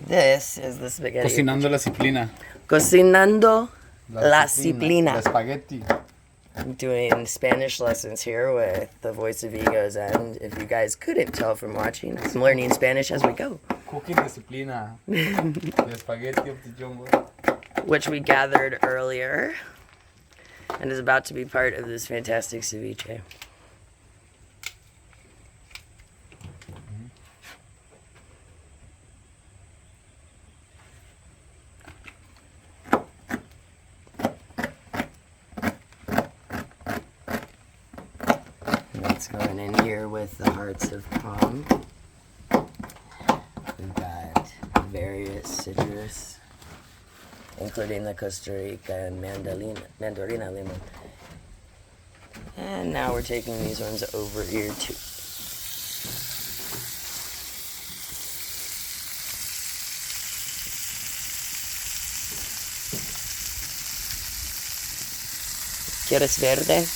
This is the spaghetti. Cocinando la disciplina. Cocinando la disciplina. La spaghetti. I'm doing Spanish lessons here with the Voice of Egos, and if you guys couldn't tell from watching, I'm learning Spanish as we go. Cooking disciplina. The spaghetti of the jungle. Which we gathered earlier, and is about to be part of this fantastic ceviche. That's going in here with the hearts of palm. We've got various citrus, including the Costa Rica and mandarina lemon. And now we're taking these ones over here too. ¿Quieres verde?